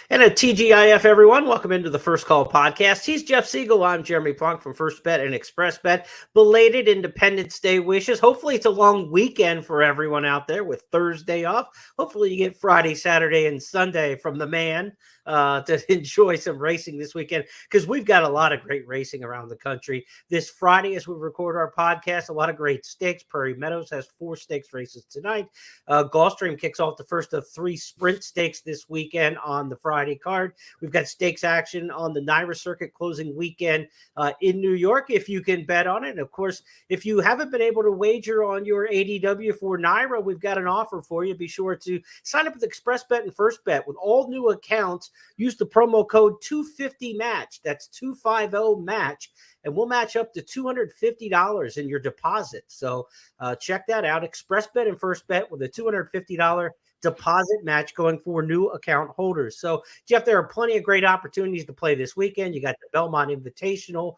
And a TGIF, everyone. Welcome into the First Call podcast. He's Jeff Siegel. I'm Jeremy Plonk from First Bet and Express Bet. Belated Independence Day wishes. Hopefully, it's a long weekend for everyone out there with Thursday off. Hopefully, you get Friday, Saturday, and Sunday from the man to enjoy some racing this weekend, because we've got a lot of great racing around the country. This Friday, as we record our podcast, a lot of great stakes. Prairie Meadows has 4 stakes races tonight. Gulfstream kicks off the first of 3 sprint stakes this weekend on the Friday card. We've got stakes action on the NYRA circuit closing weekend in New York, if you can bet on it. And of course, if you haven't been able to wager on your ADW for NYRA, we've got an offer for you. Be sure to sign up with Express Bet and First Bet. With all new accounts, use the promo code 250MATCH. That's 250MATCH. And we'll match up to $250 in your deposit. So check that out. Express Bet and First Bet with a $250 deposit match going for new account holders. So, Jeff, there are plenty of great opportunities to play this weekend. You got the Belmont Invitational,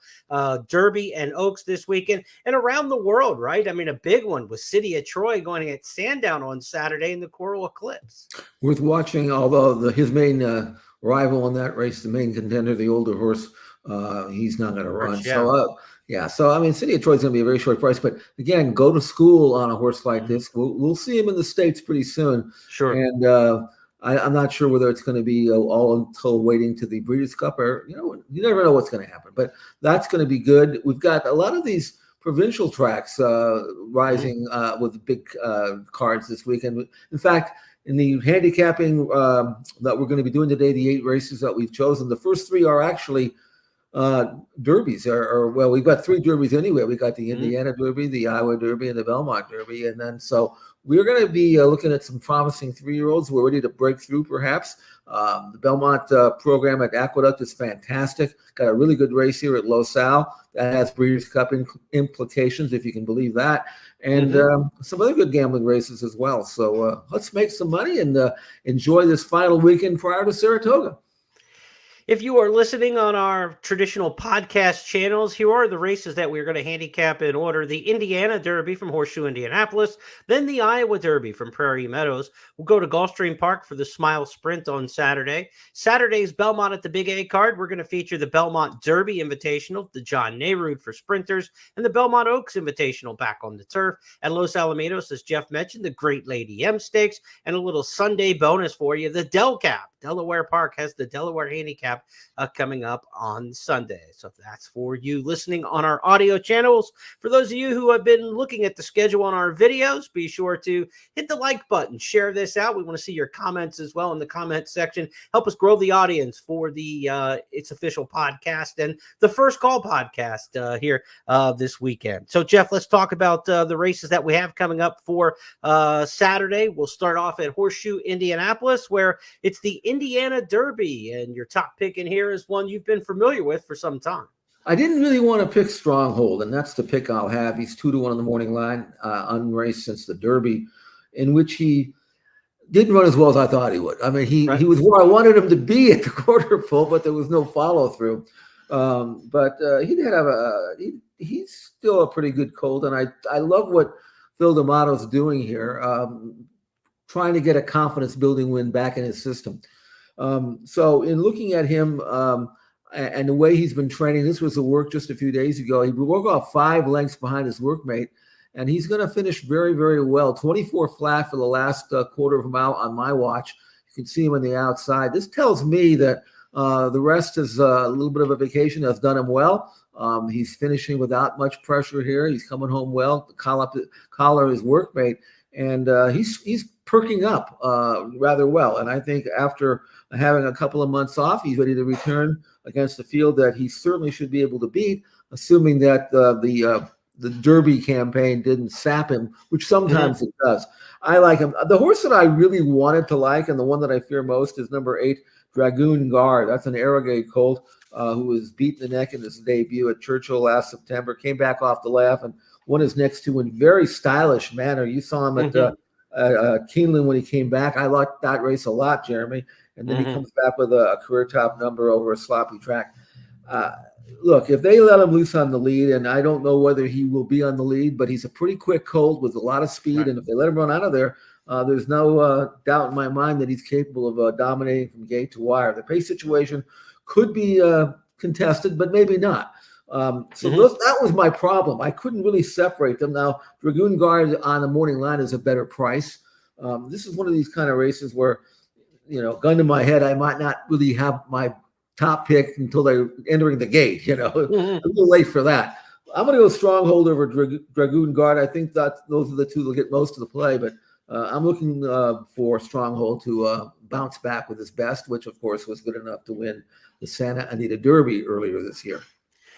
Derby and Oaks this weekend, and around the world, right? I mean, a big one with City of Troy going at Sandown on Saturday in the Coral Eclipse. Worth watching, although his main rival in that race, the main contender, the older horse, he's not going to run. Yeah. So I mean, City of Troy is going to be a very short price, but again, go to school on a horse like this. We'll see him in the States pretty soon. Sure. And I'm not sure whether it's going to be all until waiting to the Breeders' Cup, or you never know what's going to happen. But that's going to be good. We've got a lot of these provincial tracks rising with big cards this weekend. In fact, in the handicapping that we're going to be doing today, the 8 races that we've chosen, the first 3 are actually derbies, well, we've got 3 derbies anyway. We got the Indiana Derby, the Iowa Derby, and the Belmont Derby. And then so we're going to be looking at some promising 3-year-olds. We're ready to break through, perhaps. The Belmont program at Aqueduct is fantastic. Got a really good race here at Los Al that has Breeders' Cup implications, if you can believe that. And some other good gambling races as well. So let's make some money and enjoy this final weekend prior to Saratoga. If you are listening on our traditional podcast channels, here are the races that we're going to handicap in order. The Indiana Derby from Horseshoe, Indianapolis, then the Iowa Derby from Prairie Meadows. We'll go to Gulfstream Park for the Smile Sprint on Saturday. Saturday's Belmont at the Big A card. We're going to feature the Belmont Derby Invitational, the John Nehrude for sprinters, and the Belmont Oaks Invitational back on the turf. At Los Alamitos, as Jeff mentioned, the Great Lady M Stakes, and a little Sunday bonus for you, the Del Cap. Delaware Park has the Delaware Handicap coming up on Sunday. So that's for you listening on our audio channels. For those of you who have been looking at the schedule on our videos, be sure to hit the like button, share this out. We want to see your comments as well in the comment section. Help us grow the audience for the It's Official podcast and the First Call podcast here this weekend. So, Jeff, let's talk about the races that we have coming up for Saturday. We'll start off at Horseshoe, Indianapolis, where it's the Indiana Derby, and your top pick in here is one you've been familiar with for some time. I didn't really want to pick Stronghold, and that's the pick I'll have. He's 2-1 on the morning line, unraced since the Derby, in which he didn't run as well as I thought he would. I mean, he was where I wanted him to be at the quarter full, but there was no follow through. But he did have he's still a pretty good colt, and I love what Phil D'Amato's doing here, trying to get a confidence building win back in his system. So in looking at him and the way he's been training, this was the work just a few days ago. He broke off 5 lengths behind his workmate, and he's going to finish very, very well. 24 flat for the last quarter of a mile on my watch. You can see him on the outside. This tells me that the rest is a little bit of a vacation that's done him well. He's finishing without much pressure here. He's coming home well. Collar his workmate, and he's perking up rather well. And I think after having a couple of months off, he's ready to return against a field that he certainly should be able to beat, assuming that the Derby campaign didn't sap him, which sometimes it does. I like him. The horse that I really wanted to like, and the one that I fear most, is number 8, Dragoon Guard. That's an Arrogate colt who was beat in the neck in his debut at Churchill last September, came back off the laugh and won his next 2 in very stylish manner. You saw him at Keeneland when he came back. I liked that race a lot, Jeremy. And then he comes back with a career top number over a sloppy track. Look, if they let him loose on the lead, and I don't know whether he will be on the lead, but he's a pretty quick colt with a lot of speed. Right. And if they let him run out of there, There's no doubt in my mind that he's capable of dominating from gate to wire. The pace situation could be contested, but maybe not. That was my problem. I couldn't really separate them. Now, Dragoon Guard on the morning line is a better price. This is one of these kind of races where, gun to my head, I might not really have my top pick until they're entering the gate, a little late for that. I'm going to go Stronghold over Dragoon Guard. I think that those are the two that'll get most of the play, but I'm looking for Stronghold to bounce back with his best, which, of course, was good enough to win the Santa Anita Derby earlier this year.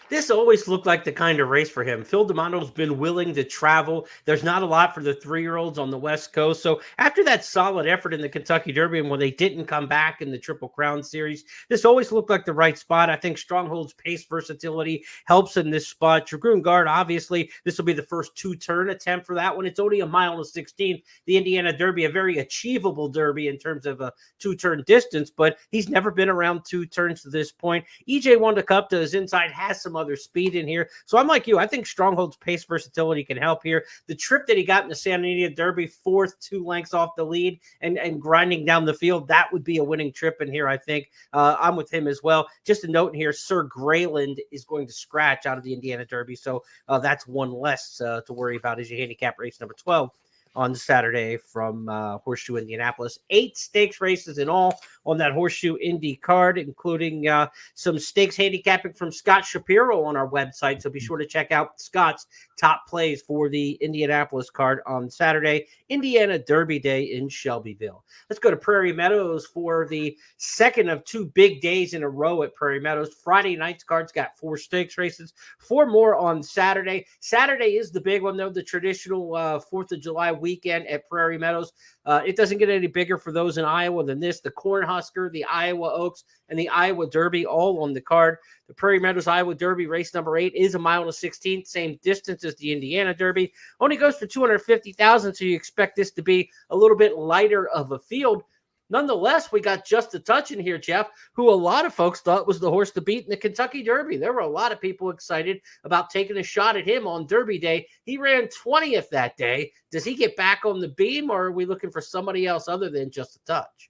This always looked like the kind of race for him. Phil D'Amato's been willing to travel. There's not a lot for the 3-year-olds on the West Coast. So after that solid effort in the Kentucky Derby and when they didn't come back in the Triple Crown Series, this always looked like the right spot. I think Stronghold's pace versatility helps in this spot. Dragoon Guard, obviously, this will be the first 2-turn attempt for that one. It's only 1.16 the Indiana Derby, a very achievable Derby in terms of a 2-turn distance, but he's never been around 2 turns to this point. EJ Wondacupta to his inside has some other speed in here. So I'm like you. I think Stronghold's pace versatility can help here. The trip that he got in the Santa Anita Derby, 4th, 2 lengths off the lead and grinding down the field, that would be a winning trip in here, I think. I'm with him as well. Just a note in here, Sir Grayland is going to scratch out of the Indiana Derby. So that's one less to worry about as you handicap race number 12 on Saturday from Horseshoe Indianapolis. 8 stakes races in all on that Horseshoe Indy card, including some stakes handicapping from Scott Shapiro on our website. So be sure to check out Scott's top plays for the Indianapolis card on Saturday, Indiana Derby Day in Shelbyville. Let's go to Prairie Meadows for the second of 2 big days in a row at Prairie Meadows. Friday night's card's got 4 stakes races, 4 more on Saturday. Saturday is the big one, though, the traditional 4th of July weekend at Prairie Meadows. It doesn't get any bigger for those in Iowa than this. The Cornhusker, the Iowa Oaks, and the Iowa Derby all on the card. The Prairie Meadows Iowa Derby race number 8 is 1.16 same distance as the Indiana Derby. Only goes for $250,000, so you expect this to be a little bit lighter of a field. Nonetheless, we got Just a Touch in here, Jeff, who a lot of folks thought was the horse to beat in the Kentucky Derby. There were a lot of people excited about taking a shot at him on Derby Day. He ran 20th that day. Does he get back on the beam, or are we looking for somebody else other than Just a Touch?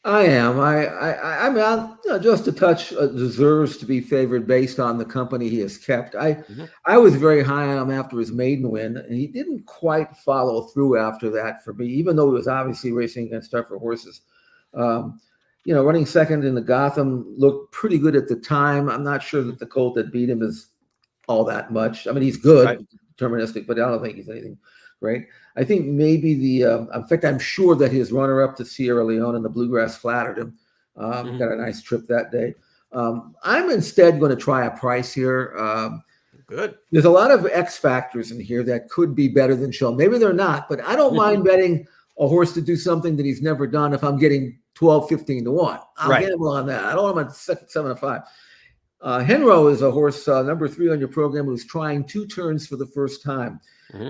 I am. I mean, Just a Touch deserves to be favored based on the company he has kept. I was very high on him after his maiden win, and he didn't quite follow through after that for me, even though he was obviously racing against tougher horses. Running second in the Gotham looked pretty good at the time. I'm not sure that the colt that beat him is all that much. I mean, he's good, right, deterministic, but I don't think he's anything great. I think maybe in fact, I'm sure that his runner-up to Sierra Leone in the Bluegrass flattered him. Got a nice trip that day. I'm instead going to try a price here. Good. There's a lot of X factors in here that could be better than shown. Maybe they're not, but I don't mind betting a horse to do something that he's never done if I'm getting 12, 15 to 1. I'll gamble on that. I don't want him at 7 to 5. Henro is a horse, number 3 on your program, who's trying 2 turns for the first time.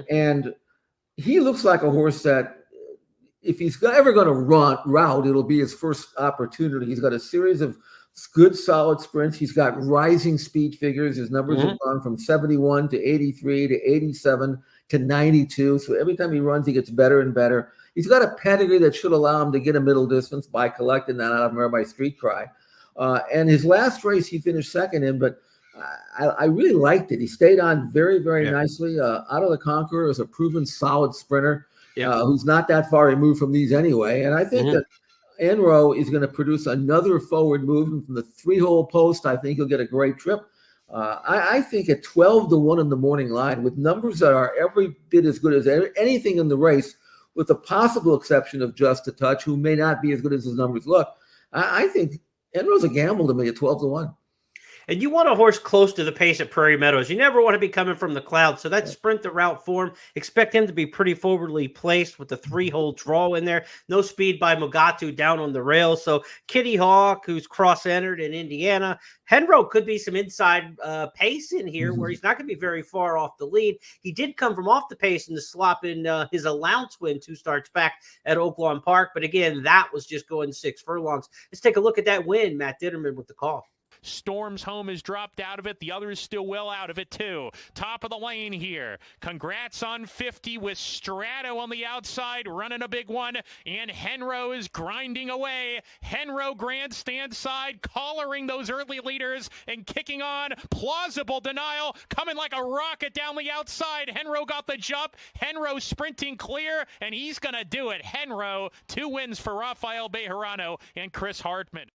And he looks like a horse that if he's ever going to route, it'll be his first opportunity. He's got a series of good, solid sprints. He's got rising speed figures. His numbers have gone from 71 to 83 to 87 to 92. So every time he runs, he gets better and better. He's got a pedigree that should allow him to get a middle distance by collecting that out of Mirabai Street Cry. And his last race, he finished second in, but I really liked it. He stayed on very, very nicely. Out of the Conqueror is a proven solid sprinter who's not that far removed from these anyway. And I think that Enro is going to produce another forward movement from the 3-hole post. I think he'll get a great trip. I think at 12 to 1 in the morning line with numbers that are every bit as good as anything in the race, with the possible exception of Just a Touch, who may not be as good as his numbers look. I think Enro's a gamble to me at 12 to 1. And you want a horse close to the pace at Prairie Meadows. You never want to be coming from the clouds. So that sprint the route form, expect him to be pretty forwardly placed with the 3-hole draw in there. No speed by Mugatu down on the rails. So Kitty Hawk, who's cross-entered in Indiana. Henro could be some inside pace in here where he's not going to be very far off the lead. He did come from off the pace in the slop in his allowance win 2 starts back at Oaklawn Park. But again, that was just going 6 furlongs. Let's take a look at that win. Matt Ditterman with the call. Storm's Home has dropped out of it. The other is still well out of it, too. Top of the lane here. Congrats on 50 with Strato on the outside, running a big one. And Henro is grinding away. Henro grandstand side, collaring those early leaders and kicking on. Plausible Denial coming like a rocket down the outside. Henro got the jump. Henro sprinting clear, and he's going to do it. Henro, 2 wins for Rafael Bejarano and Chris Hartman.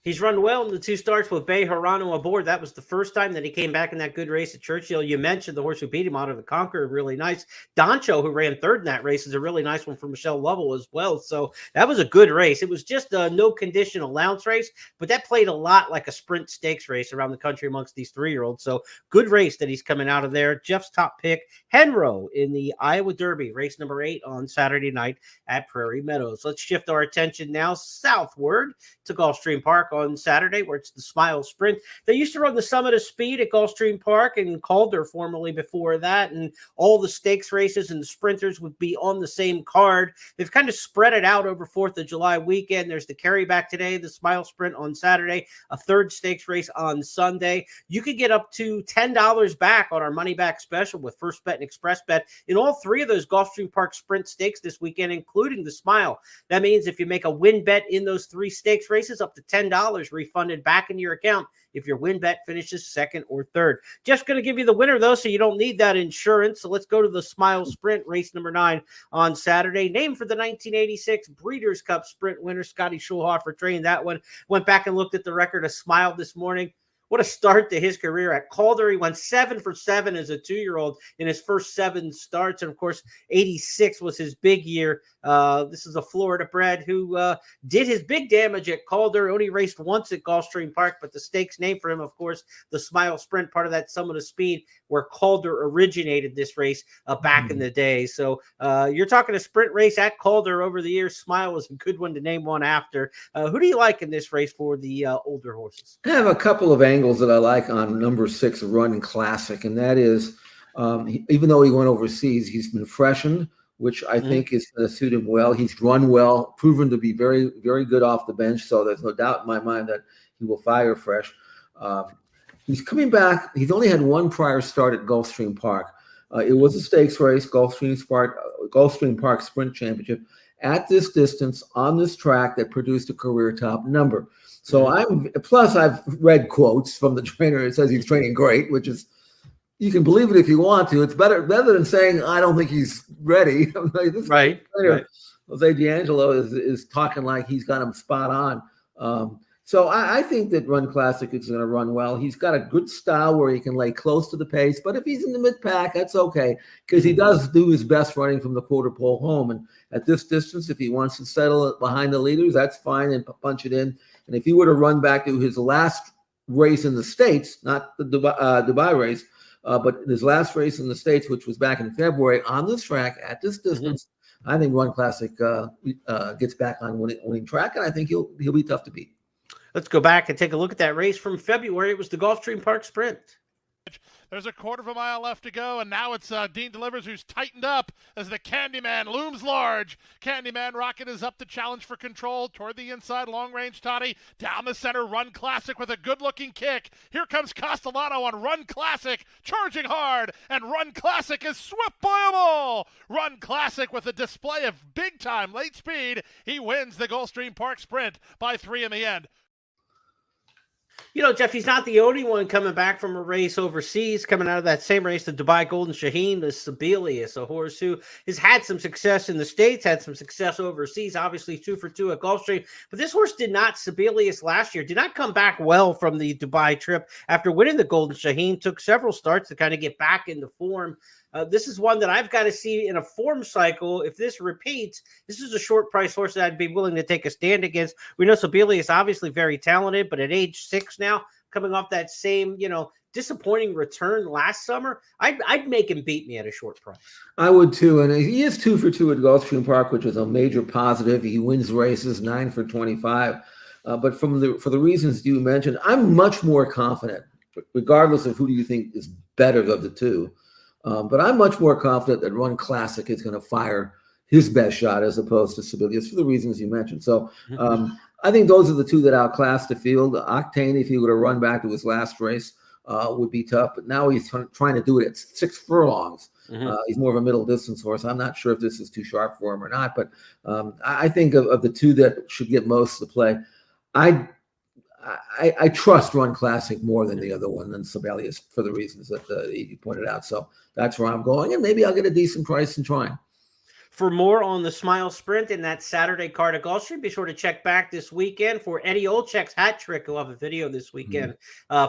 He's run well in the 2 starts with Bejarano aboard. That was the first time that he came back in that good race at Churchill. You mentioned the horse who beat him out of the Conqueror, really nice. Doncho, who ran 3rd in that race, is a really nice one for Michelle Lovell as well. So that was a good race. It was just a no condition allowance race, but that played a lot like a sprint stakes race around the country amongst these 3-year-olds. So good race that he's coming out of there. Jeff's top pick, Henro, in the Iowa Derby, race number 8 on Saturday night at Prairie Meadows. Let's shift our attention now southward to Gulfstream Park on Saturday, where it's the Smile Sprint. They used to run the Summit of Speed at Gulfstream Park and Calder formerly before that, and all the stakes races and the sprinters would be on the same card. They've kind of spread it out over 4th of July weekend. There's the carryback today, the Smile Sprint on Saturday, a 3rd stakes race on Sunday. You could get up to $10 back on our money back special with First Bet and Express Bet in all 3 of those Gulfstream Park Sprint stakes this weekend, including the Smile. That means if you make a win bet in those 3 stakes races, up to $10 refunded back into your account if your win bet finishes 2nd or 3rd. Jeff's going to give you the winner, though, so you don't need that insurance. So let's go to the Smile Sprint, race number 9 on Saturday. Named for the 1986 Breeders' Cup Sprint winner, Scotty Schulhofer trained that one. Went back and looked at the record of Smile this morning. What a start to his career at Calder. He went 7 for 7 as a 2-year-old in his first 7 starts. And, of course, 86 was his big year. This is a Florida bred who did his big damage at Calder. Only raced once at Gulfstream Park, but the stakes named for him, of course, the Smile Sprint, part of that Summit of Speed, where Calder originated this race back in the day. So you're talking a sprint race at Calder over the years. Smile was a good one to name one after. Who do you like in this race for the older horses? I have a couple of angles that I like on number 6, Run Classic, and that is, even though he went overseas, he's been freshened, which I think is going to suit him well. He's run well, proven to be very, very good off the bench, so there's no doubt in my mind that he will fire fresh. He's coming back. He's only had 1 prior start at Gulfstream Park. It was a stakes race, Gulfstream Park Sprint Championship, at this distance on this track that produced a career top number. So I've read quotes from the trainer. It says he's training great, which is, you can believe it if you want to. It's better than saying, I don't think he's ready. Right. Jose D'Angelo is talking like he's got him spot on. So I think that Run Classic is going to run well. He's got a good style where he can lay close to the pace, but if he's in the mid-pack, that's okay, because he does do his best running from the quarter pole home. And at this distance, if he wants to settle it behind the leaders, that's fine, and punch it in. And if he were to run back to his last race in the States, not the Dubai race, but his last race in the States, which was back in February on this track at this distance, I think Run Classic gets back on winning track, and I think he'll be tough to beat. Let's go back and take a look at that race from February. It was the Gulfstream Park Sprint. There's a 1/4 mile left to go, and now it's Dean Delivers who's tightened up as the Candyman looms large. Candyman Rocket is up to challenge for control toward the inside, long range Toddy. Down the center, Run Classic with a good-looking kick. Here comes Castellano on Run Classic, charging hard, and Run Classic is swept by them all. Run Classic with a display of big-time late speed. He wins the Gulfstream Park Sprint by 3 in the end. You know, Jeff, he's not the only one coming back from a race overseas. Coming out of that same race, the Dubai Golden Shaheen, the Sibelius, a horse who has had some success in the States, had some success overseas, obviously 2 for 2 at Gulfstream. But this horse did not, Sibelius last year, did not come back well from the Dubai trip after winning the Golden Shaheen. Took several starts to kind of get back into form. This is one that I've got to see in a form cycle. If this repeats, this is a short price horse that I'd be willing to take a stand against. We know Sibelius is obviously very talented, but at age 6 now, coming off that same, disappointing return last summer, I'd make him beat me at a short price. I would too, and he is 2 for 2 at Gulfstream Park, which is a major positive. He wins races 9 for 25. But for the reasons you mentioned, I'm much more confident, regardless of who do you think is better of the two. But I'm much more confident that Run Classic is going to fire his best shot as opposed to Sebelius for the reasons you mentioned. So I think those are the two that outclass the field. Octane, if he were to run back to his last race, would be tough. But now he's trying to do it at 6 furlongs. He's more of a middle distance horse. I'm not sure if this is too sharp for him or not, but I think of the two that should get most of the play, I trust Run Classic more than the other one, than Sebelius, for the reasons that you pointed out. So that's where I'm going, and maybe I'll get a decent price in trying. For more on the Smile Sprint and that Saturday card at Gulfstream, be sure to check back this weekend for Eddie Olczyk's hat trick. He'll have a video this weekend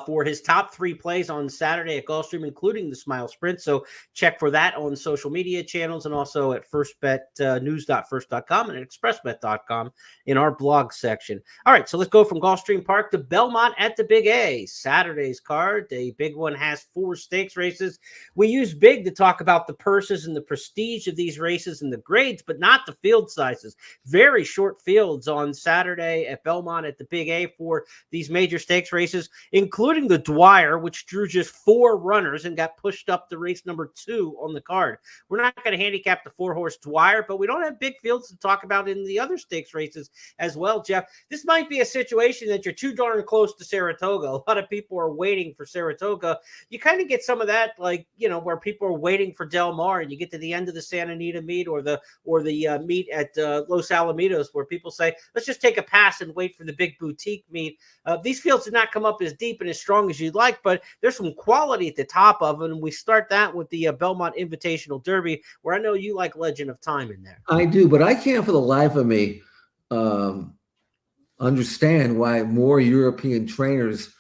for his top 3 plays on Saturday at Gulfstream, including the Smile Sprint. So check for that on social media channels and also at firstbetnews.first.com and at expressbet.com in our blog section. All right, so let's go from Gulfstream Park to Belmont at the Big A. Saturday's card, the big one has 4 stakes races. We use big to talk about the purses and the prestige of these races and the grades, but not the field sizes. Very short fields on Saturday at Belmont at the Big A for these major stakes races, including the Dwyer, which drew just 4 runners and got pushed up to race number 2 on the card. We're not going to handicap the 4-horse Dwyer, but we don't have big fields to talk about in the other stakes races as well, Jeff. This might be a situation that you're too darn close to Saratoga. A lot of people are waiting for Saratoga. You kind of get some of that, like, where people are waiting for Del Mar, and you get to the end of the Santa Anita meet or the meet at Los Alamitos, where people say, let's just take a pass and wait for the big boutique meet. These fields did not come up as deep and as strong as you'd like, but there's some quality at the top of them. And we start that with the Belmont Invitational Derby, where I know you like Legend of Time in there. I do, but I can't for the life of me understand why more European trainers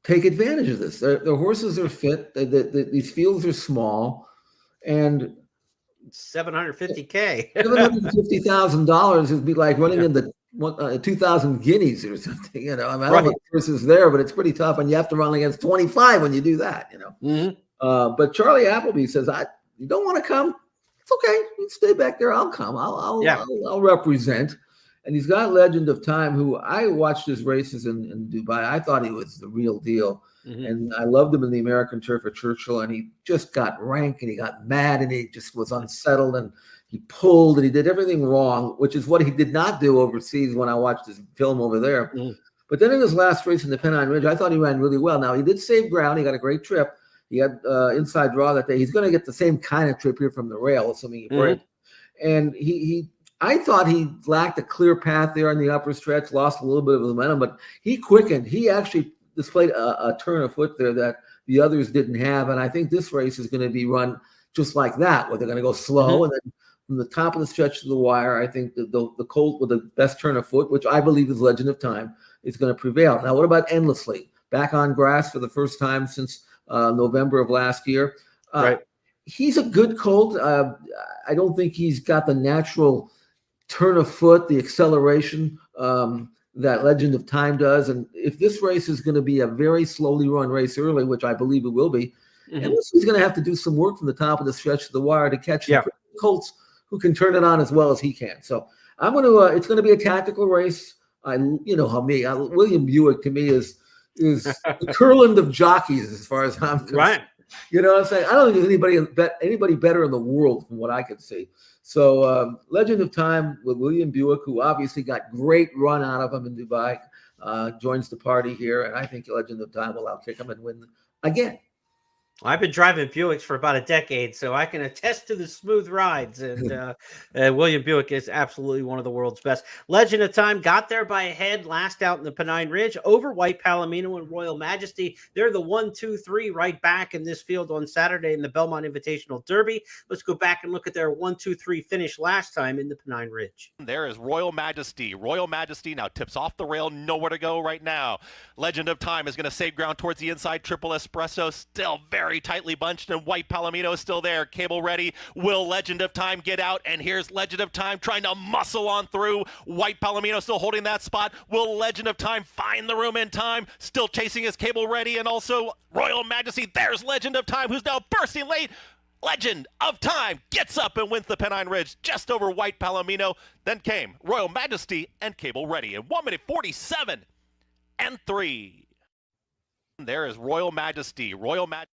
take advantage of this. Their horses are fit. These fields are small, and $750K. $750,000 would be like running in the 2,000 guineas or something. I mean, I don't know what horses there, but it's pretty tough, and you have to run against 25 when you do that. But Charlie Appleby says, "You don't want to come? It's okay. You stay back there. I'll come. I'll represent." And he's got Legend of Time, who I watched his races in Dubai. I thought he was the real deal. And I loved him in the American Turf at Churchill. And he just got rank and he got mad and he just was unsettled and he pulled and he did everything wrong, which is what he did not do overseas when I watched his film over there. But then in his last race in the Pennine Ridge, I thought he ran really well. Now, he did save ground. He got a great trip. He had inside draw that day. He's going to get the same kind of trip here from the rail, assuming he breaks. And I thought he lacked a clear path there in the upper stretch, lost a little bit of momentum, but he quickened. He actually displayed a turn of foot there that the others didn't have. And I think this race is going to be run just like that, where they're going to go slow. And then from the top of the stretch to the wire, I think the colt with the best turn of foot, which I believe is Legend of Time, is going to prevail. Now, what about Endlessly? Back on grass for the first time since November of last year. He's a good colt. I don't think he's got the natural turn of foot, the acceleration that Legend of Time does. And if this race is going to be a very slowly run race early, which I believe it will be, and he's going to have to do some work from the top of the stretch to the wire to catch the colts who can turn it on as well as he can. So I'm going to. It's going to be a tactical race. You know how me. William Buick to me is the Curland of jockeys as far as I'm concerned. Right. You know what I'm saying? I don't think there's anybody better in the world from what I can see. So Legend of Time with William Buick, who obviously got great run out of him in Dubai, joins the party here. And I think Legend of Time will outkick him and win again. I've been driving Buicks for about a decade, so I can attest to the smooth rides. And William Buick is absolutely one of the world's best. Legend of Time got there by a head, last out in the Pennine Ridge over White Palomino and Royal Majesty. They're the 1, 2, 3 right back in this field on Saturday in the Belmont Invitational Derby. Let's go back and look at their 1, 2, 3 finish last time in the Pennine Ridge. There is Royal Majesty. Royal Majesty now tips off the rail, nowhere to go right now. Legend of Time is going to save ground towards the inside. Triple Espresso still very tightly bunched, and White Palomino is still there. Cable ready. Will Legend of Time get out? And here's Legend of Time trying to muscle on through. White Palomino still holding that spot. Will Legend of Time find the room in time? Still chasing his Cable ready, and also Royal Majesty. There's Legend of Time, who's now bursting late. Legend of Time gets up and wins the Pennine Ridge just over White Palomino. Then came Royal Majesty and Cable ready in 1 minute 47 and 3. There is Royal Majesty. Royal Majesty.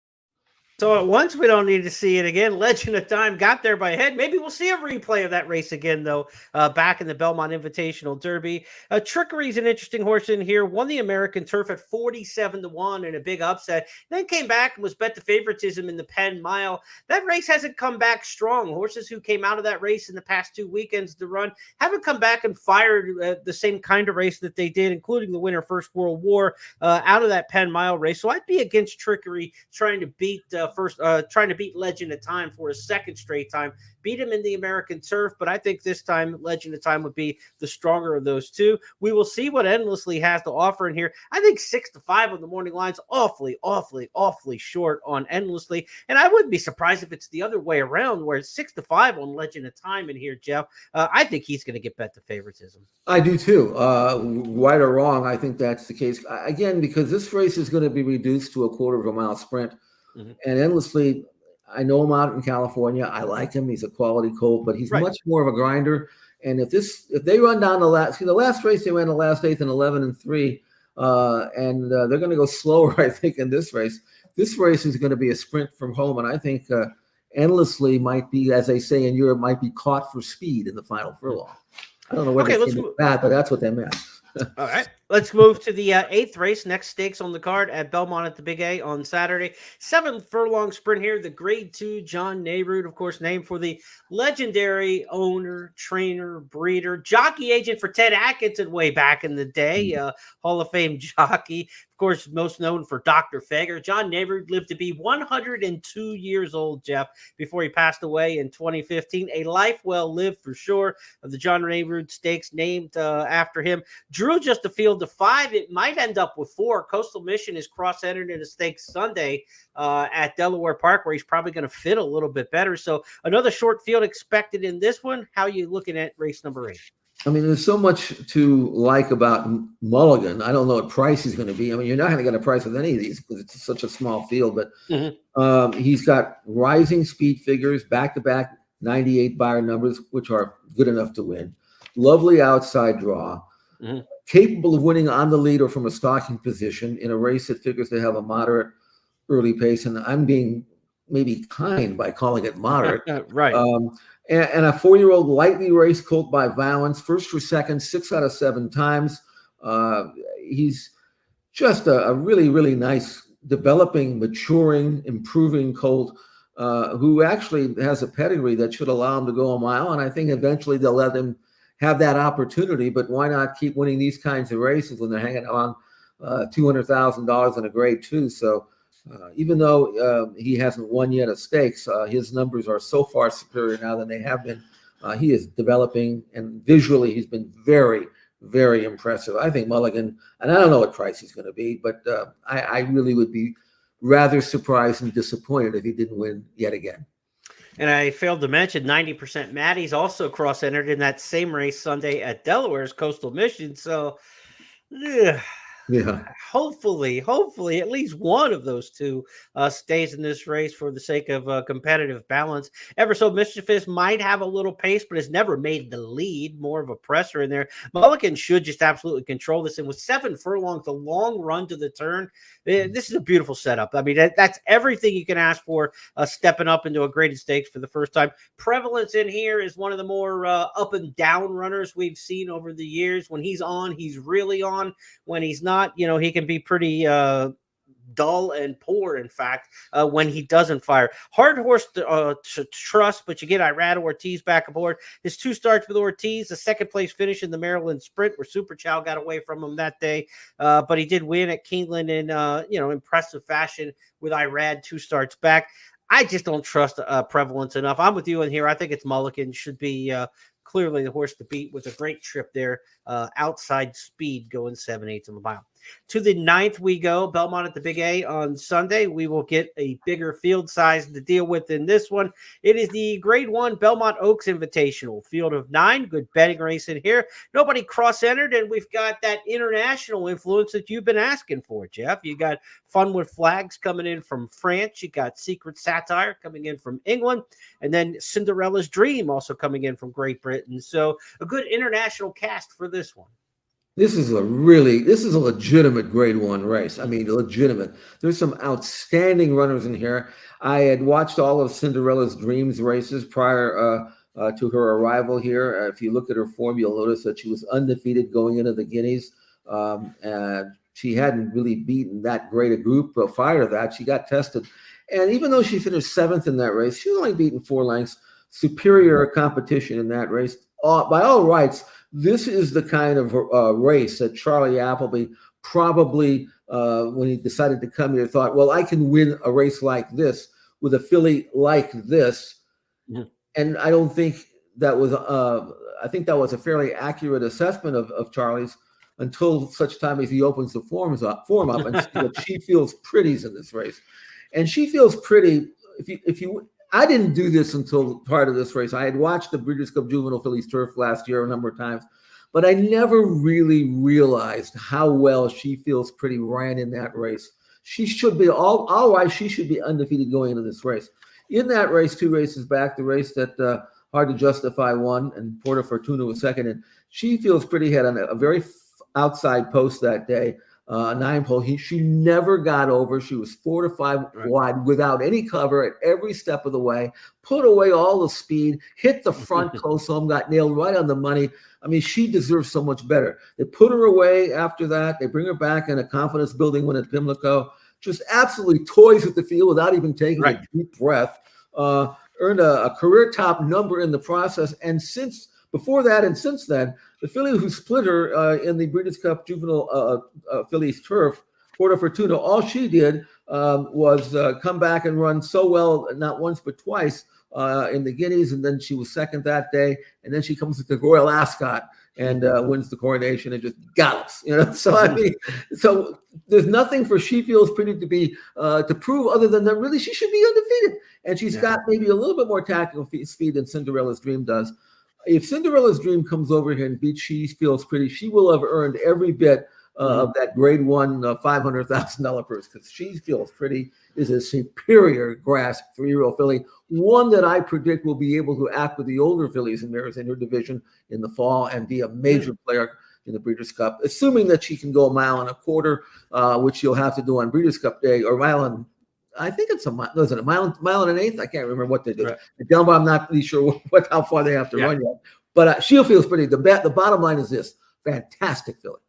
So at once, we don't need to see it again. Legend of Time got there by head. Maybe we'll see a replay of that race again, though, back in the Belmont Invitational Derby. Trickery is an interesting horse in here. Won the American Turf at 47-1 in a big upset. Then came back and was bet to favoritism in the Penn Mile. That race hasn't come back strong. Horses who came out of that race in the past 2 weekends to run haven't come back and fired the same kind of race that they did, including the winner First World War, out of that Penn Mile race. So I'd be against Trickery trying to beat Legend of Time for a second straight time. Beat him in the American Turf, but I think this time Legend of Time would be the stronger of those two. We will see what Endlessly has to offer in here. I think 6-5 on the morning line's awfully short on Endlessly, and I wouldn't be surprised if it's the other way around, where it's 6-5 on Legend of Time in here, Jeff. I think he's going to get bet to favoritism. I do too. Right or wrong, I think that's the case. Again, because this race is going to be reduced to a quarter of a mile sprint. Mm-hmm. And Endlessly, I know him out in California. I like him. He's a quality colt, but he's much more of a grinder. And if they run down the last race, they ran the last 8th and 11-3, and they're going to go slower, I think, in this race. This race is going to be a sprint from home, and I think Endlessly might be, as they say in Europe, might be caught for speed in the final furlong. I don't know where they came with that, but that's what they meant. All right, let's move to the 8th race. Next stakes on the card at Belmont at the Big A on Saturday. 7th furlong sprint here. The Grade 2 John Nehrude, of course, named for the legendary owner, trainer, breeder, jockey agent for Ted Atkinson way back in the day. Hall of Fame jockey. Of course, most known for Dr. Fager. John Nehrude lived to be 102 years old, Jeff, before he passed away in 2015. A life well lived for sure. Of the John Nehrude Stakes named after him. Drew just a field of 5. It might end up with 4. Coastal Mission is cross-entered in a stakes Sunday at Delaware Park, where he's probably going to fit a little bit better. So another short field expected in this one. How are you looking at race number 8? I mean, there's so much to like about Mulligan. I don't know what price he's going to be. I mean, you're not going to get a price with any of these because it's such a small field. But he's got rising speed figures, back-to-back 98 buyer numbers, which are good enough to win. Lovely outside draw. Capable of winning on the lead or from a stalking position in a race that figures to have a moderate early pace. And I'm being maybe kind by calling it moderate. Right. And a 4-year-old lightly raced colt by Valance, first or second, 6 out of 7 times. He's just a really, really nice, developing, maturing, improving colt who actually has a pedigree that should allow him to go a mile. And I think eventually they'll let him have that opportunity. But why not keep winning these kinds of races when they're hanging on $200,000 in a Grade 2? So even though he hasn't won yet a stakes, his numbers are so far superior now than they have been. He is developing, and visually he's been very, very impressive. I think Mulligan, and I don't know what price he's going to be, but I really would be rather surprised and disappointed if he didn't win yet again. And I failed to mention 90% Maddie's also cross-entered in that same race Sunday at Delaware's Coastal Mission. So, yeah. Hopefully, at least one of those two stays in this race for the sake of competitive balance. Ever So Mischievous might have a little pace, but has never made the lead. More of a presser in there. Mulligan should just absolutely control this. And with 7 furlongs, the long run to the turn, this is a beautiful setup. I mean, that's everything you can ask for, stepping up into a graded stakes for the first time. Prevalence in here is one of the more up and down runners we've seen over the years. When he's on, he's really on. When he's not, he can be pretty dull and poor, in fact, when he doesn't fire. Hard horse to trust, but you get Irad Ortiz back aboard. His 2 starts with Ortiz, the second place finish in the Maryland Sprint, where Super Chow got away from him that day, but he did win at Keeneland in impressive fashion with Irad 2 starts back. I just don't trust Prevalence enough. I'm with you in here. I think it's Mulligan should be clearly the horse to beat with a great trip there, outside speed going 7/8 of a mile. To the 9th we go, Belmont at the Big A on Sunday. We will get a bigger field size to deal with in this one. It is the Grade 1 Belmont Oaks Invitational. Field of 9, good betting race in here. Nobody cross-entered, and we've got that international influence that you've been asking for, Jeff. You got Fun with Flags coming in from France. You got Secret Satire coming in from England, and then Cinderella's Dream also coming in from Great Britain. So a good international cast for this one. This is a legitimate grade 1 race. I mean, legitimate. There's some outstanding runners in here. I had watched all of Cinderella's Dreams races prior to her arrival here. If you look at her form, you'll notice that she was undefeated going into the Guineas. And she hadn't really beaten that great a group prior to that. She got tested. And even though she finished 7th in that race, she was only beaten 4 lengths. Superior competition in that race. By all rights, this is the kind of race that Charlie Appleby probably, when he decided to come here, thought, well, I can win a race like this with a filly like this. Mm-hmm. And I don't think that was, I think that was a fairly accurate assessment of Charlie's until such time as he opens the form up and see that She Feels Pretty's in this race. And She Feels Pretty, I didn't do this until part of this race. I had watched the Breeders' Cup Juvenile Fillies Turf last year a number of times, but I never really realized how well She Feels Pretty ran in that race. She should be all right. She should be undefeated going into this race. In that race, 2 races back, the race that Hard to Justify won and Porta Fortuna was second, and She Feels Pretty had a very outside post that day. 9 pole. She never got over. She was 4 to 5 wide without any cover at every step of the way, put away all the speed, hit the front close home, got nailed right on the money. I mean, she deserves so much better. They put her away after that. They bring her back in a confidence building win at Pimlico. Just absolutely toys with the field without even taking a deep breath. Earned a career top number in the process. And since then, the filly who split her in the Breeders' Cup Juvenile Fillies Turf, Porta Fortuna, all she did was come back and run so well, not once but twice in the Guineas, and then she was second that day, and then she comes with the Royal Ascot and wins the coronation and just gallops, So I mean, so there's nothing for She Feels Pretty to be to prove other than that really she should be undefeated, and she's got maybe a little bit more tactical speed than Cinderella's Dream does. If Cinderella's Dream comes over here and beats She Feels Pretty, she will have earned every bit of that grade 1 $500,000 purse, because She Feels Pretty is a superior grass 3-year-old filly, one that I predict will be able to act with the older fillies and mares in her division in the fall and be a major player in the Breeders' Cup, assuming that she can go 1.25 miles, which she'll have to do on Breeders' Cup Day, or I think it's a mile and an eighth. I can't remember what they do. At Delmar, I'm not really sure how far they have to run yet. But She Feels Pretty. The bottom line is this: fantastic filly.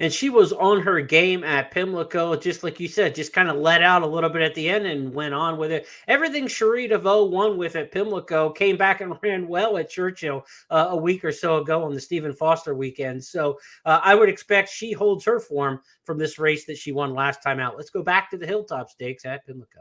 And she was on her game at Pimlico, just like you said, just kind of let out a little bit at the end and went on with it. Everything Cherie DeVoe won with at Pimlico came back and ran well at Churchill a week or so ago on the Stephen Foster weekend. So I would expect she holds her form from this race that she won last time out. Let's go back to the Hilltop Stakes at Pimlico.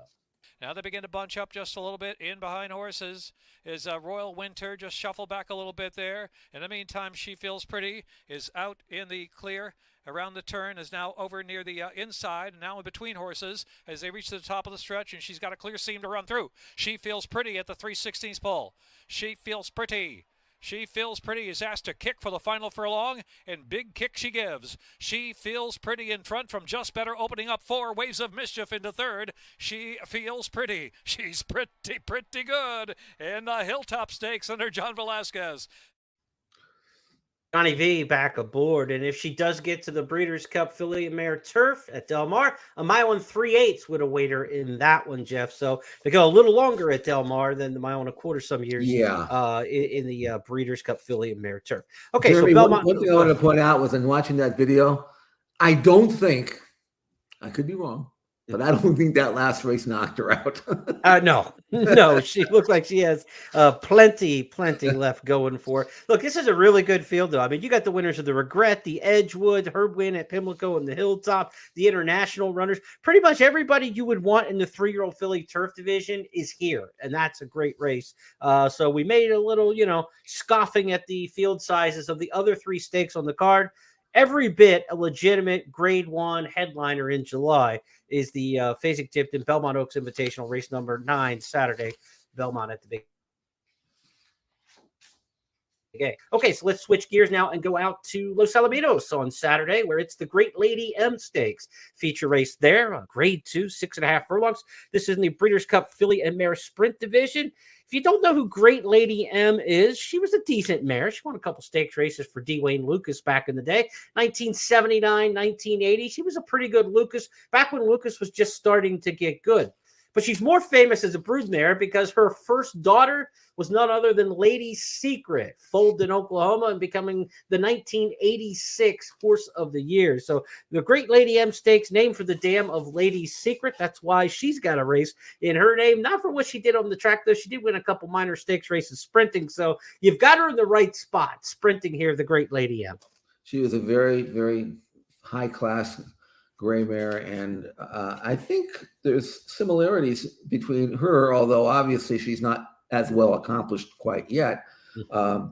Now they begin to bunch up just a little bit in behind horses. Is Royal Winter just shuffle back a little bit there. In the meantime, She Feels Pretty is out in the clear around the turn, is now over near the inside, now in between horses as they reach to the top of the stretch, and she's got a clear seam to run through. She Feels Pretty at the 3/16 pole. She Feels Pretty. She Feels Pretty is asked to kick for the final furlong, and big kick she gives. She Feels Pretty in front from Just Better, opening up 4. Waves of Mischief into third. She Feels Pretty. She's pretty good in the Hilltop Stakes under John Velasquez. Johnny V back aboard, and if she does get to the Breeders' Cup Filly Mare Turf at Del Mar, a 1 3/8 would await her in that one, Jeff. So they go a little longer at Del Mar than the 1.25 some years. In the Breeders' Cup Filly Mare Turf. Okay, Jeremy, so Belmont. One thing I wanted to point out was in watching that video, I don't think, I could be wrong, but I don't think that last race knocked her out. No, she looked like she has plenty left going for her. Look, this is a really good field, though. I mean, you got the winners of the Regret, the Edgewood, her win at Pimlico and the Hilltop, the international runners. Pretty much everybody you would want in the 3-year-old filly turf division is here, and that's a great race. So we made a little, scoffing at the field sizes of the other 3 stakes on the card. Every bit a legitimate grade 1 headliner in July is the Fasig-Tipton Belmont Oaks Invitational, race number 9, Saturday, Belmont at the Big A. Okay, so let's switch gears now and go out to Los Alamitos on Saturday, where it's the Great Lady M Stakes feature race there, grade 2, 6.5 furlongs. This is in the Breeders' Cup Filly and Mare Sprint Division. If you don't know who Great Lady M is, she was a decent mare. She won a couple stakes races for D. Wayne Lucas back in the day, 1979, 1980. She was a pretty good Lucas back when Lucas was just starting to get good. But she's more famous as a broodmare because her first daughter was none other than Lady Secret, foaled in Oklahoma and becoming the 1986 Horse of the Year. So the Great Lady M Stakes, named for the dam of Lady Secret. That's why she's got a race in her name. Not for what she did on the track, though. She did win a couple minor stakes races sprinting. So you've got her in the right spot, sprinting here, the Great Lady M. She was a very, very high-class gray mare, and I think there's similarities between her, although obviously she's not as well accomplished quite yet,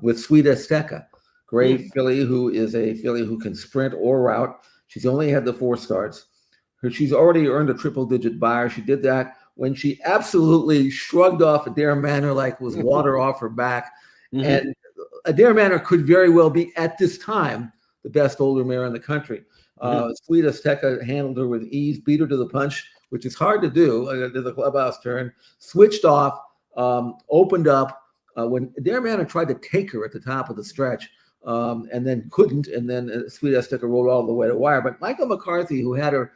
with Sweet Azteca, gray filly, who is a filly who can sprint or route. She's only had the 4 starts. She's already earned a triple-digit buyer. She did that when she absolutely shrugged off Adair Manor like it was water off her back. And Adair Manor could very well be, at this time, the best older mare in the country. Sweet Azteca handled her with ease, beat her to the punch, which is hard to do, to the clubhouse turn, switched off, opened up. When Adair Manor tried to take her at the top of the stretch, and then couldn't, and then Sweet Azteca rolled all the way to wire. But Michael McCarthy, who had her,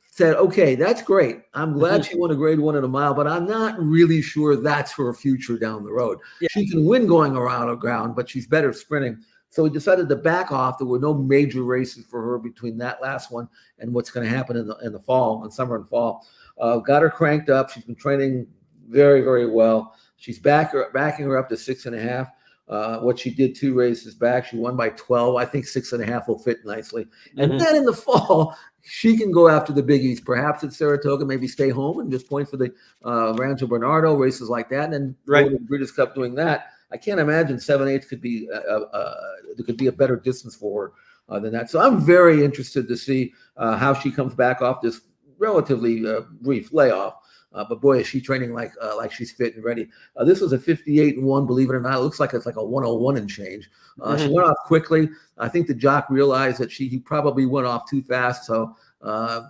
said, okay, that's great. I'm glad she won a grade 1 in a mile, but I'm not really sure that's her future down the road. She can win going around the ground, but she's better sprinting. So we decided to back off. There were no major races for her between that last one and what's going to happen in the fall, in summer and fall. Got her cranked up. She's been training very, very well. She's backing her up to 6.5. What she did 2 races back, she won by 12. I think 6.5 will fit nicely. And then in the fall, she can go after the biggies, perhaps at Saratoga, maybe stay home and just point for the Rancho Bernardo, races like that, and then go to the Breeders' Cup doing that. I can't imagine 7/8 could be there could be a better distance for her than that. So I'm very interested to see how she comes back off this relatively brief layoff. But boy, is she training like she's fit and ready. This was a 58-1, believe it or not. It looks like it's like a 101 and change. She went off quickly. I think the jock realized that he probably went off too fast. So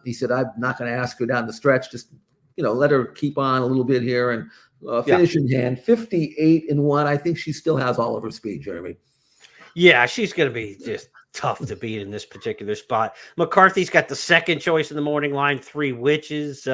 he said, I'm not going to ask her down the stretch. Just, let her keep on a little bit here and finish in hand. 58-1. I think she still has all of her speed, Jeremy. Yeah, she's going to be just tough to beat in this particular spot. McCarthy's got the second choice in the morning line, 3 Witches.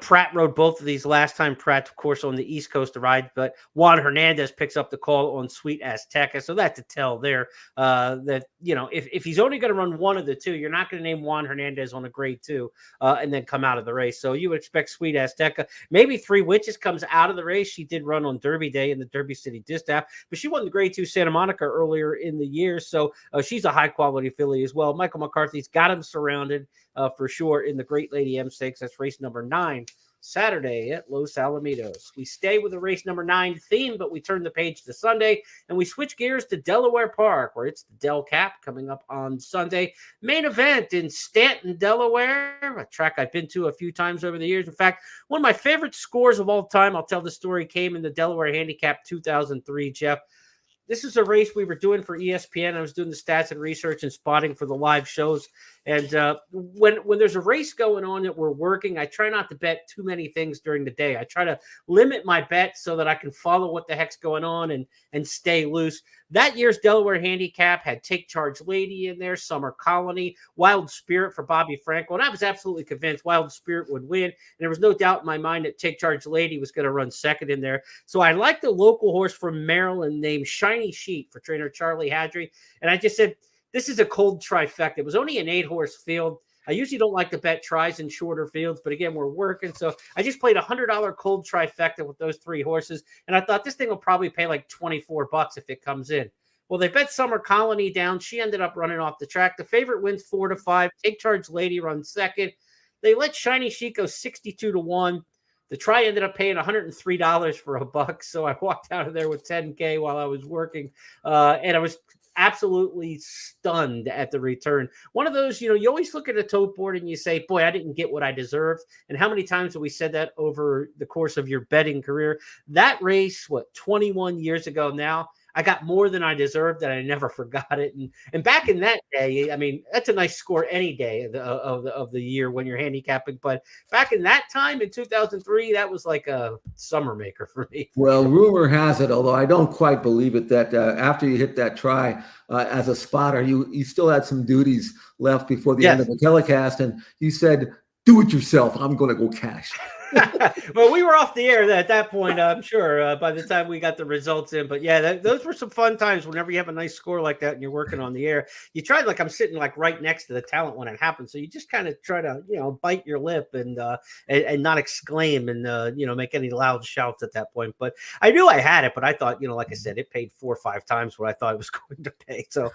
Pratt rode both of these last time. Pratt, of course, on the East Coast to ride, but Juan Hernandez picks up the call on Sweet Azteca. So that's a tell there that, if he's only going to run one of the two, you're not going to name Juan Hernandez on a grade 2 and then come out of the race. So you would expect Sweet Azteca. Maybe 3 Witches comes out of the race. She did run on Derby Day in the Derby City Distaff, but she won the grade 2 Santa Monica earlier in the year. So she's a high quality filly as well. Michael McCarthy's got him surrounded for sure in the Great Lady M Stakes. That's race number 9, Saturday at Los Alamitos. We stay with the race number 9 theme, but we turn the page to Sunday and we switch gears to Delaware Park, where it's the Del Cap coming up on Sunday. Main event in Stanton, Delaware, a track I've been to a few times over the years. In fact, one of my favorite scores of all time, I'll tell the story, came in the Delaware Handicap 2003, Jeff. This is a race we were doing for ESPN. I was doing the stats and research and spotting for the live shows. And when there's a race going on that we're working, I try not to bet too many things during the day. I try to limit my bets so that I can follow what the heck's going on and stay loose. That year's Delaware Handicap had Take Charge Lady in there, Summer Colony, Wild Spirit for Bobby Frankel. And I was absolutely convinced Wild Spirit would win. And there was no doubt in my mind that Take Charge Lady was going to run second in there. So I liked the local horse from Maryland named Shiny Sheet for trainer Charlie Hadry. And I just said, this is a cold trifecta. It was only an 8-horse field. I usually don't like to bet tries in shorter fields, but again, we're working. So I just played $100 cold trifecta with those 3 horses. And I thought this thing will probably pay like $24 if it comes in. Well, they bet Summer Colony down. She ended up running off the track. The favorite wins 4-5. Take Charge Lady runs second. They let Shiny Sheet go 62-1. The try ended up paying $103 for $1. So I walked out of there with $10K while I was working. And I was absolutely stunned at the return. One of those, you always look at a tote board and you say, boy, I didn't get what I deserved. And how many times have we said that over the course of your betting career? That race, 21 years ago now, I got more than I deserved, and I never forgot it. And back in that day, I mean, that's a nice score any day of the year when you're handicapping. But back in that time in 2003, that was like a summer maker for me. Well, rumor has it, although I don't quite believe it, that after you hit that try as a spotter, you still had some duties left before the end of the telecast, and you said, "Do it yourself. I'm going to go cash." Well, we were off the air at that point, I'm sure, by the time we got the results in. But yeah, those were some fun times. Whenever you have a nice score like that and you're working on the air, you try, like I'm sitting like right next to the talent when it happens, so you just kind of try to bite your lip and not exclaim and make any loud shouts at that point. But I knew I had it, but I thought, like I said, it paid 4 or 5 times what I thought it was going to pay. So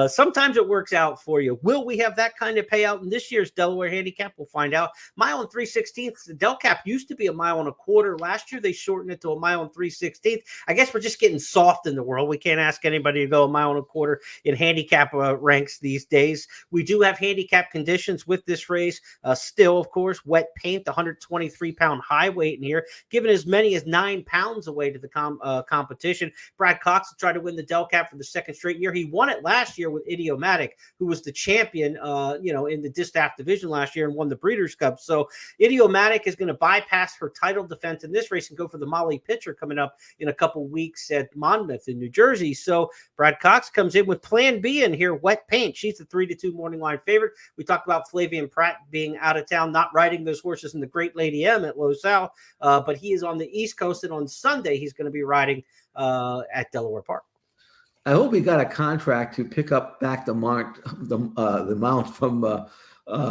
sometimes it works out for you. Will we have that kind of payout in this year's Delaware Handicap? We'll find out. Mile and 3/16. The Del Cap used to be a 1.25 miles. Last year they shortened it to a 1 3/16. I guess we're just getting soft in the world. We can't ask anybody to go a 1.25 miles in handicap ranks these days. We do have handicap conditions with this race. Still, of course, wet paint, 123-pound high weight in here, giving as many as 9 pounds away to the competition. Brad Cox will try to win the Del Cap for the second straight year. He won it last year with Idiomatic, who was the champion, in the Distaff division last year and won the Breeders' Cup. So Idiomatic is going to bypass her title defense in this race and go for the Molly Pitcher coming up in a couple weeks at Monmouth in New Jersey. So Brad Cox comes in with Plan B in here, wet paint. She's the 3-2 morning line favorite. We talked about Flavian Pratt being out of town, not riding those horses in the Great Lady M at Los Al, but he is on the East Coast, and on Sunday he's going to be riding at Delaware Park. I hope he got a contract to pick up back the mount from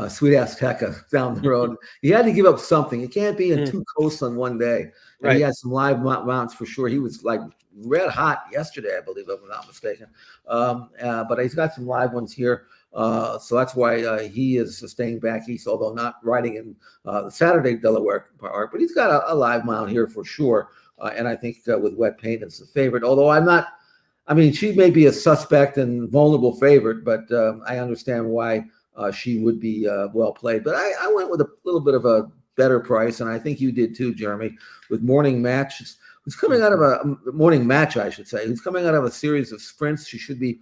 Sweet Azteca down the road. He had to give up something. It can't be in 2 coasts on one day. And he had some live mounts for sure. He was like red hot yesterday, I believe, if I'm not mistaken. But he's got some live ones here. So that's why he is staying back east, although not riding in the Saturday Delaware Park. But he's got a live mount here for sure. And I think with wet paint, it's the favorite. Although she may be a suspect and vulnerable favorite, but I understand why she would be well played. But I went with a little bit of a better price, and I think you did too, Jeremy, with Morning Match. Who's coming out of a Morning Match, I should say. Who's coming out of a series of sprints. She should be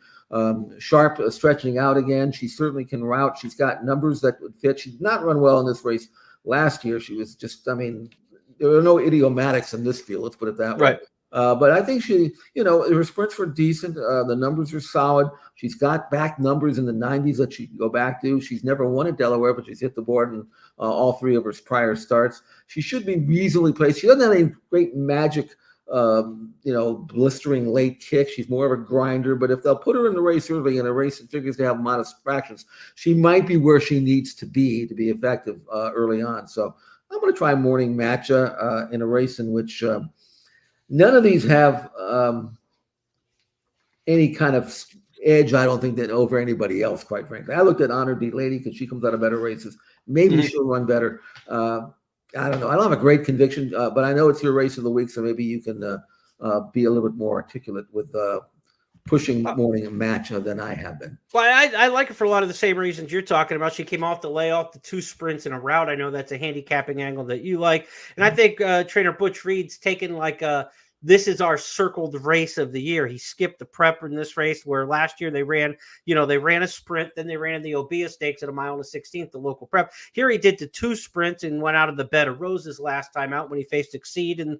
sharp, stretching out again. She certainly can route. She's got numbers that would fit. She did not run well in this race last year. She was just, there are no idiomatics in this field. Let's put it that way. Right. But I think she, her sprints were decent. The numbers are solid. She's got back numbers in the 90s that she can go back to. She's never won at Delaware, but she's hit the board in all 3 of her prior starts. She should be reasonably placed. She doesn't have any great magic, blistering late kick. She's more of a grinder. But if they'll put her in the race early, in a race that figures to have modest fractions, she might be where she needs to be effective early on. So I'm going to try Morning Match in a race in which none of these have any kind of edge, I don't think, that over anybody else, quite frankly. I looked at Honored Beat Lady because she comes out of better races. Maybe she'll run better. I don't know. I don't have a great conviction, but I know it's your race of the week, so maybe you can be a little bit more articulate with pushing Morning Match than I have been. Well, I like it for a lot of the same reasons you're talking about. She came off the layoff, the 2 sprints in a route. I know that's a handicapping angle that you like. And I think trainer Butch Reed's taken like this is our circled race of the year. He skipped the prep in this race where last year they ran a sprint, then they ran the Obeah Stakes at 1 1/16, the local prep. Here he did the 2 sprints and went out of the Bed of Roses last time out when he faced Exceed and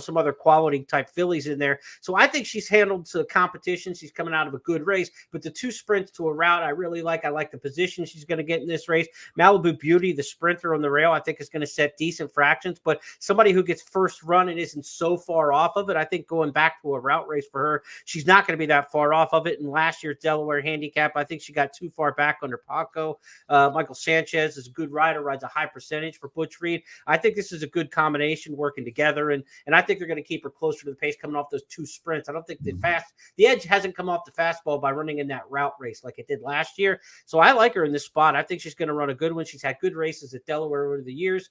some other quality type fillies in there. So I think she's handled the competition. She's coming out of a good race, but the 2 sprints to a route I really like. I like the position she's going to get in this race. Malibu Beauty, the sprinter on the rail, I think is going to set decent fractions, but somebody who gets first run and isn't so far off of it, I think going back to a route race for her, she's not going to be that far off of it. In last year's Delaware handicap, I think she got too far back under Paco. Michael Sanchez is a good rider, rides a high percentage for Butch Reed. I think this is a good combination working together, and I think they're going to keep her closer to the pace coming off those 2 sprints. I don't think the edge hasn't come off the fastball by running in that route race like it did last year. So I like her in this spot. I think she's going to run a good one. She's had good races at Delaware over the years.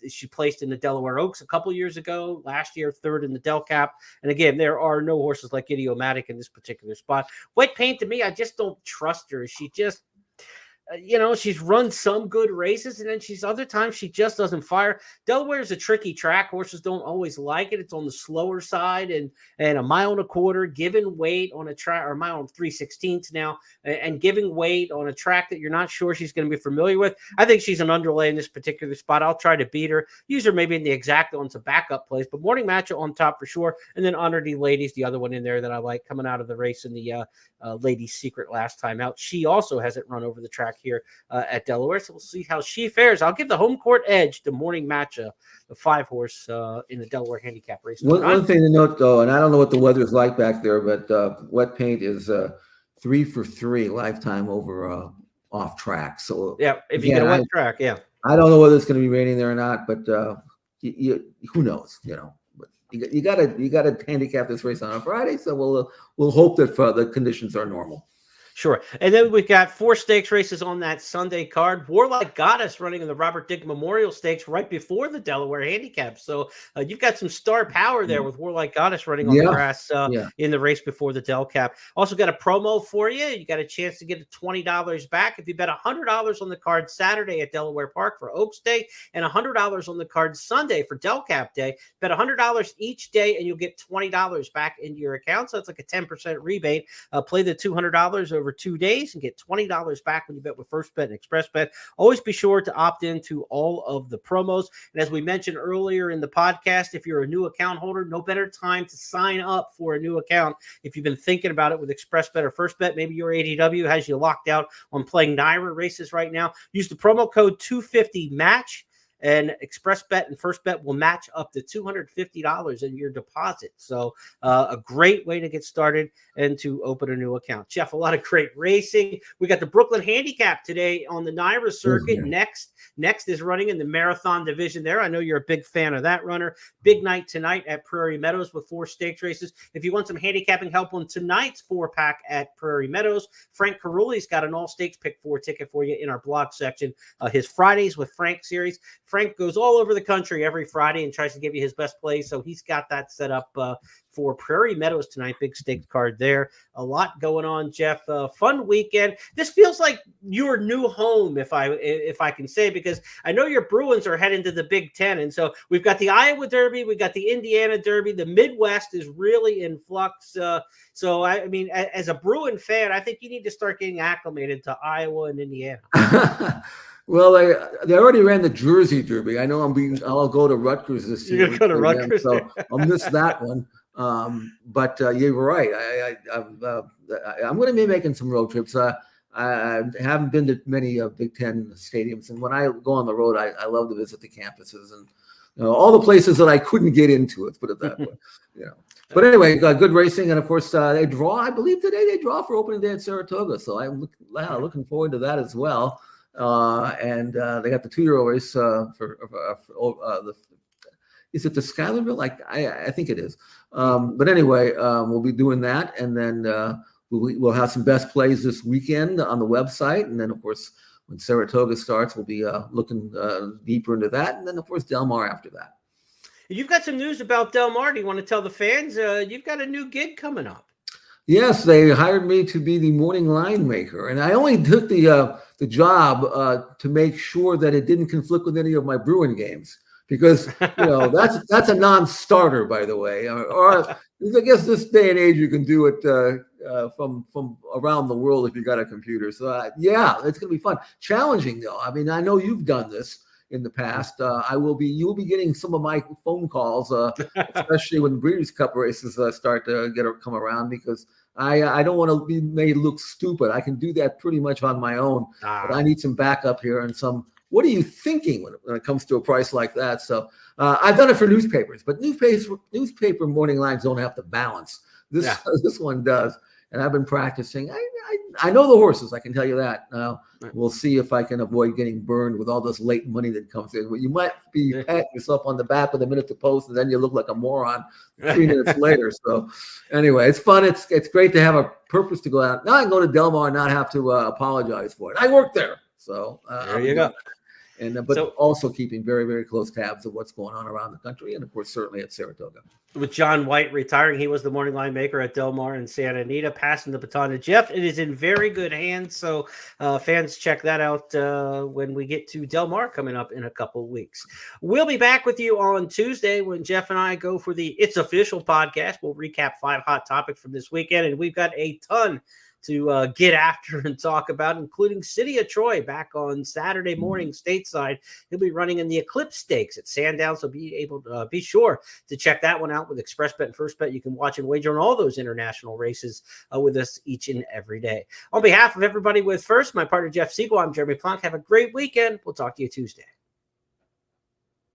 She placed in the Delaware Oaks a couple years ago. Last year, 3rd in the Del Cap. And again, there are no horses like Idiomatic in this particular spot. Wet paint, to me, I just don't trust her. she's run some good races, and then other times she just doesn't fire. Delaware is a tricky track. Horses don't always like it. It's on the slower side, and a mile and a quarter, given weight on a track, or a mile and 3/16 now, and giving weight on a track that you're not sure she's going to be familiar with. I think she's an underlay in this particular spot. I'll try to beat her. Use her maybe in the exacta on some backup plays, but morning matchup on top for sure. And then Honor D Ladies, the other one in there that I like coming out of the race in the Ladies Secret last time out. She also hasn't run over the track here at Delaware, so we'll see how she fares. I'll give the home court edge to morning matchup, the 5-horse in the Delaware handicap race. One thing to note, though, and I don't know what the weather is like back there, but wet paint is 3 for 3 lifetime over off track. So yeah, if you get a wet track, yeah. I don't know whether it's going to be raining there or not, but who knows? But you got to handicap this race on a Friday, so we'll hope that the conditions are normal. Sure. And then we've got 4 stakes races on that Sunday card. Warlike Goddess running in the Robert Dick Memorial Stakes right before the Delaware Handicap. So you've got some star power there with Warlike Goddess running on the grass in the race before the Del Cap. Also got a promo for you. You got a chance to get $20 back if you bet $100 on the card Saturday at Delaware Park for Oaks Day, and $100 on the card Sunday for Del Cap Day. Bet $100 each day, and you'll get $20 back into your account. So it's like a 10% rebate. Play the $200 over 2 days and get $20 back when you bet with First Bet and Express Bet. Always be sure to opt into all of the promos. And as we mentioned earlier in the podcast, if you're a new account holder, no better time to sign up for a new account. If you've been thinking about it with Express Bet or First Bet, maybe your ADW has you locked out on playing NYRA races right now. Use the promo code 250MATCH. And Express Bet and First Bet will match up to $250 in your deposit. So a great way to get started and to open a new account. Jeff, a lot of great racing. We got the Brooklyn Handicap today on the NYRA circuit. Next is running in the marathon division there. I know you're a big fan of that runner. Big night tonight at Prairie Meadows with 4 stakes races. If you want some handicapping help on tonight's 4-pack at Prairie Meadows, Frank Caruli's got an all-stakes pick 4 ticket for you in our blog section. His Fridays with Frank series. Frank goes all over the country every Friday and tries to give you his best plays. So he's got that set up for Prairie Meadows tonight. Big stakes card there. A lot going on, Jeff. Fun weekend. This feels like your new home, if I can say, because I know your Bruins are heading to the Big Ten. And so we've got the Iowa Derby. We've got the Indiana Derby. The Midwest is really in flux. So, I mean, as a Bruin fan, I think you need to start getting acclimated to Iowa and Indiana. Well, they already ran the Jersey Derby. I know I'll go to Rutgers this year. You're going to go to Rutgers, so I'll miss that one. But you're right. I'm going to be making some road trips. I haven't been to many Big Ten stadiums, and when I go on the road, I love to visit the campuses and all the places that I couldn't get into. Let's put it that way. But anyway, good racing, and of course they draw. I believe today they draw for opening day at Saratoga, so I'm looking forward to that as well. And they got the 2-year-old race is it the Schuylerville? I think it is. But anyway, we'll be doing that, and then we'll have some best plays this weekend on the website, and then of course when Saratoga starts, we'll be looking deeper into that, and then of course Del Mar after that. You've got some news about Del Mar. Do you want to tell the fans? You've got a new gig coming up. Yes, they hired me to be the morning line maker, and I only took the job to make sure that it didn't conflict with any of my Bruin games, because that's a non-starter, by the way. Or I guess this day and age you can do it from around the world if you got a computer. So it's going to be fun, challenging though. I mean, I know you've done this in the past. You'll be getting some of my phone calls, especially when the Breeders' Cup races start to come around, because I don't want to be made look stupid. I can do that pretty much on my own, but I need some backup here and some. What are you thinking when it comes to a price like that? So I've done it for newspapers, but newspaper morning lines don't have to balance. This one does, and I've been practicing. I know the horses. I can tell you that. Now we'll see if I can avoid getting burned with all this late money that comes in. Well, you might be patting yourself on the back with a minute to post, and then you look like a moron 3 minutes later. So anyway, it's fun. It's great to have a purpose to go out. Now I can go to Del Mar and not have to apologize for it. I work there. So there you go. And but also keeping very, very close tabs of what's going on around the country, and of course, certainly at Saratoga. With John White retiring, he was the morning line maker at Del Mar and Santa Anita, passing the baton to Jeff. It is in very good hands, so fans check that out when we get to Del Mar coming up in a couple of weeks. We'll be back with you on Tuesday when Jeff and I go for the It's Official podcast. We'll recap 5 hot topics from this weekend, and we've got a ton to get after and talk about, including City of Troy back on Saturday morning stateside. He'll be running in the Eclipse Stakes at Sandown, so be sure to check that one out with Express Bet and First Bet. You can watch and wager on all those international races with us each and every day. On behalf of everybody with First, my partner Jeff Siegel, I'm Jeremy Plonk. Have a great weekend. We'll talk to you Tuesday.